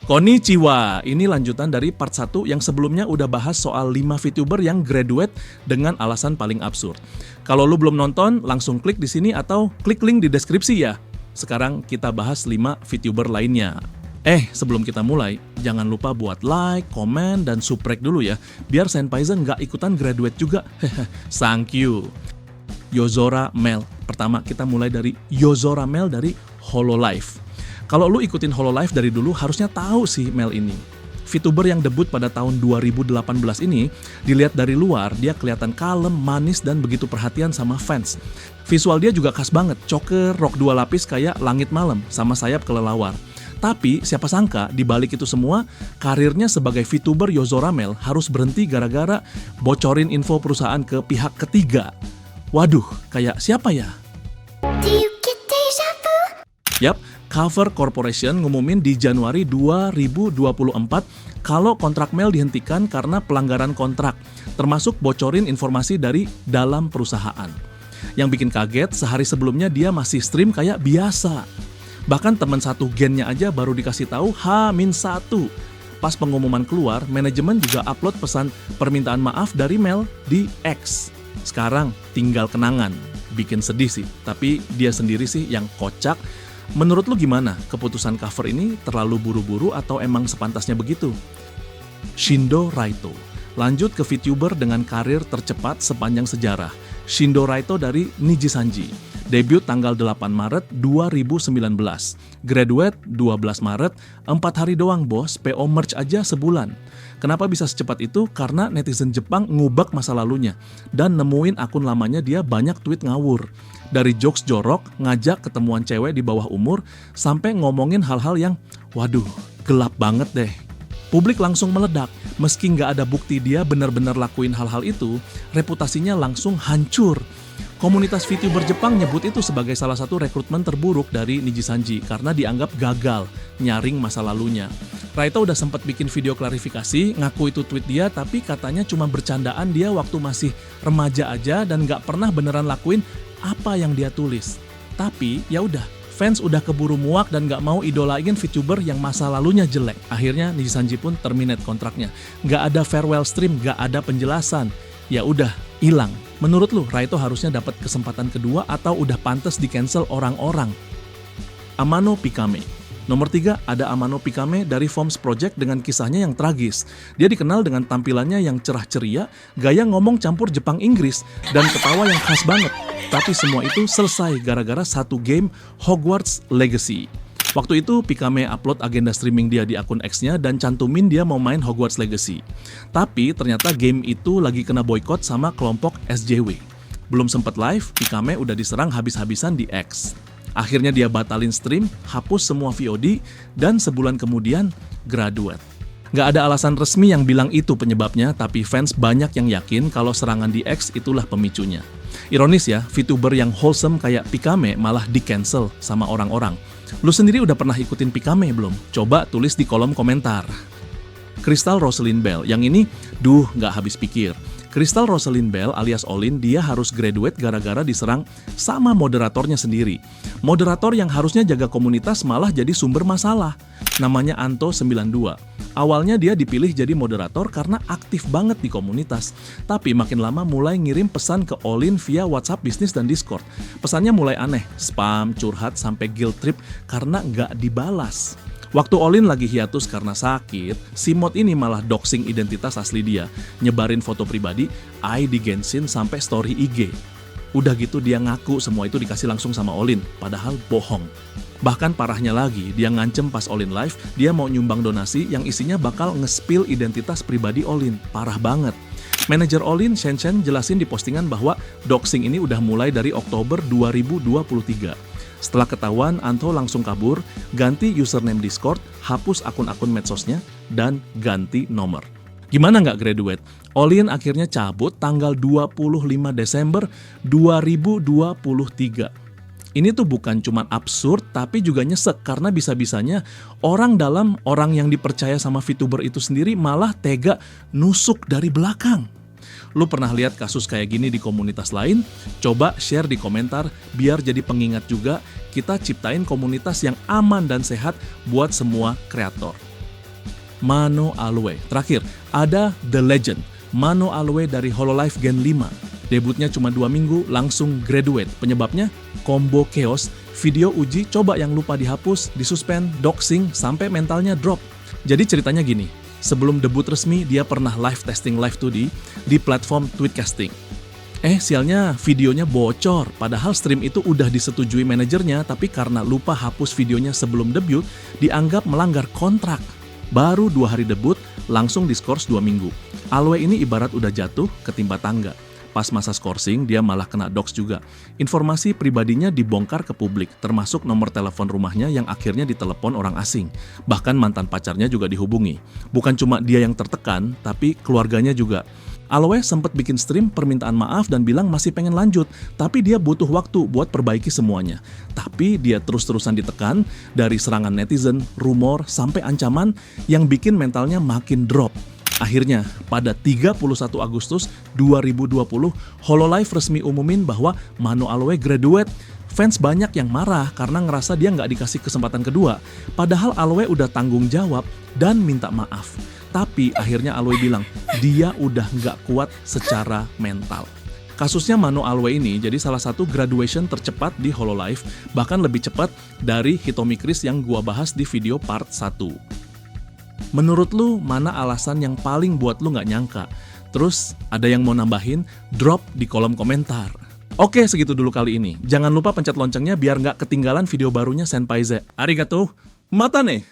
Konnichiwa, ini lanjutan dari part 1 yang sebelumnya udah bahas soal 5 VTuber yang graduate dengan alasan paling absurd. Kalau lu belum nonton, langsung klik di sini atau klik link di deskripsi ya. Sekarang kita bahas 5 VTuber lainnya. Sebelum kita mulai, jangan lupa buat like, komen, dan subrek dulu ya, biar Senpaizen nggak ikutan graduate juga. Thank you. Yozora Mel. Pertama kita mulai dari Yozora Mel dari Hololive. Kalau lu ikutin Hololive dari dulu, harusnya tahu sih Mel ini. VTuber yang debut pada tahun 2018 ini, dilihat dari luar, dia kelihatan kalem, manis, dan begitu perhatian sama fans. Visual dia juga khas banget, choker, rok 2 lapis kayak langit malam, sama sayap kelelawar. Tapi, siapa sangka, di balik itu semua, karirnya sebagai VTuber Yozora Mel harus berhenti gara-gara bocorin info perusahaan ke pihak ketiga. Waduh, kayak siapa ya? Yap, Cover Corporation ngumumin di Januari 2024 kalau kontrak Mel dihentikan karena pelanggaran kontrak, termasuk bocorin informasi dari dalam perusahaan. Yang bikin kaget, sehari sebelumnya dia masih stream kayak biasa. Bahkan teman satu gennya aja baru dikasih tahu H-1. Pas pengumuman keluar, manajemen juga upload pesan permintaan maaf dari Mel di X. Sekarang tinggal kenangan. Bikin sedih sih, tapi dia sendiri sih yang kocak. Menurut lu gimana? Keputusan cover ini terlalu buru-buru atau emang sepantasnya begitu? Shindo Raito. Lanjut ke VTuber dengan karir tercepat sepanjang sejarah. Shindo Raito dari Nijisanji. Debut tanggal 8 Maret 2019. Graduate 12 Maret, 4 hari doang bos, PO merch aja sebulan. Kenapa bisa secepat itu? Karena netizen Jepang ngubek masa lalunya. Dan nemuin akun lamanya dia banyak tweet ngawur. Dari jokes jorok, ngajak ketemuan cewek di bawah umur, sampai ngomongin hal-hal yang, waduh, gelap banget deh. Publik langsung meledak, meski nggak ada bukti dia benar-benar lakuin hal-hal itu, reputasinya langsung hancur. Komunitas VTuber Jepang nyebut itu sebagai salah satu rekrutmen terburuk dari Nijisanji karena dianggap gagal nyaring masa lalunya. Raito udah sempat bikin video klarifikasi, ngaku itu tweet dia, tapi katanya cuma bercandaan dia waktu masih remaja aja dan nggak pernah beneran lakuin apa yang dia tulis. Tapi ya udah, fans udah keburu muak dan nggak mau idolain VTuber yang masa lalunya jelek. Akhirnya Nijisanji pun terminate kontraknya. Nggak ada farewell stream, nggak ada penjelasan. Ya udah, hilang. Menurut lu, Raito harusnya dapat kesempatan kedua atau udah pantas di-cancel orang-orang? Amano Pikame. Nomor 3 ada Amano Pikame dari Forms Project dengan kisahnya yang tragis. Dia dikenal dengan tampilannya yang cerah ceria, gaya ngomong campur Jepang-Inggris, dan ketawa yang khas banget. Tapi semua itu selesai gara-gara satu game Hogwarts Legacy. Waktu itu Pikame upload agenda streaming dia di akun X-nya dan cantumin dia mau main Hogwarts Legacy. Tapi ternyata game itu lagi kena boykot sama kelompok SJW. Belum sempet live, Pikame udah diserang habis-habisan di X. Akhirnya dia batalin stream, hapus semua VOD, dan sebulan kemudian graduate. Nggak ada alasan resmi yang bilang itu penyebabnya, tapi fans banyak yang yakin kalau serangan di X itulah pemicunya. Ironis ya, VTuber yang wholesome kayak Pikame malah di-cancel sama orang-orang. Lu sendiri udah pernah ikutin Pikame belum? Coba tulis di kolom komentar. Crystal Rosalind Bell, yang ini, nggak habis pikir. Crystal Rosalind Bell alias Olin, dia harus graduate gara-gara diserang sama moderatornya sendiri. Moderator yang harusnya jaga komunitas malah jadi sumber masalah. Namanya Anto92. Awalnya dia dipilih jadi moderator karena aktif banget di komunitas. Tapi makin lama mulai ngirim pesan ke Olin via WhatsApp bisnis dan Discord. Pesannya mulai aneh, spam, curhat, sampai guilt trip karena nggak dibalas. Waktu Olin lagi hiatus karena sakit, si mod ini malah doxing identitas asli dia, nyebarin foto pribadi, ID Genshin sampai story IG. Udah gitu dia ngaku semua itu dikasih langsung sama Olin, padahal bohong. Bahkan parahnya lagi, dia ngancem pas Olin live, dia mau nyumbang donasi yang isinya bakal nge-spill identitas pribadi Olin. Parah banget. Manajer Olin, Shen jelasin di postingan bahwa doxing ini udah mulai dari Oktober 2023. Setelah ketahuan, Anto langsung kabur, ganti username Discord, hapus akun-akun medsosnya, dan ganti nomor. Gimana nggak graduate? Olin akhirnya cabut tanggal 25 Desember 2023. Ini tuh bukan cuma absurd, tapi juga nyesek karena bisa-bisanya orang yang dipercaya sama VTuber itu sendiri malah tega nusuk dari belakang. Lu pernah lihat kasus kayak gini di komunitas lain? Coba share di komentar biar jadi pengingat juga kita ciptain komunitas yang aman dan sehat buat semua kreator. Mano Aloe. Terakhir, ada The Legend, Mano Aloe dari Hololive Gen 5. Debutnya cuma 2 minggu, langsung graduate. Penyebabnya, combo chaos, video uji coba yang lupa dihapus, disuspend, doxing, sampai mentalnya drop. Jadi ceritanya gini, sebelum debut resmi, dia pernah live testing Live 2D di platform Tweetcasting. Sialnya videonya bocor, padahal stream itu udah disetujui manajernya, tapi karena lupa hapus videonya sebelum debut, dianggap melanggar kontrak. Baru 2 hari debut, langsung diskors 2 minggu. Aloe ini ibarat udah jatuh ketimpa tangga. Pas masa skorsing, dia malah kena dox juga. Informasi pribadinya dibongkar ke publik, termasuk nomor telepon rumahnya yang akhirnya ditelepon orang asing. Bahkan mantan pacarnya juga dihubungi. Bukan cuma dia yang tertekan, tapi keluarganya juga. Aloe sempat bikin stream permintaan maaf dan bilang masih pengen lanjut, tapi dia butuh waktu buat perbaiki semuanya. Tapi dia terus-terusan ditekan dari serangan netizen, rumor, sampai ancaman yang bikin mentalnya makin drop. Akhirnya, pada 31 Agustus 2020, Hololive resmi umumin bahwa Mano Aloe graduate. Fans banyak yang marah karena ngerasa dia nggak dikasih kesempatan kedua. Padahal Aloe udah tanggung jawab dan minta maaf. Tapi akhirnya Aloe bilang, dia udah nggak kuat secara mental. Kasusnya Mano Aloe ini jadi salah satu graduation tercepat di Hololive, bahkan lebih cepat dari Hitomi Chris yang gua bahas di video part 1. Menurut lu, mana alasan yang paling buat lu nggak nyangka? Terus, ada yang mau nambahin? Drop di kolom komentar. Oke, segitu dulu kali ini. Jangan lupa pencet loncengnya biar nggak ketinggalan video barunya Senpai Z. Arigato, mata nih!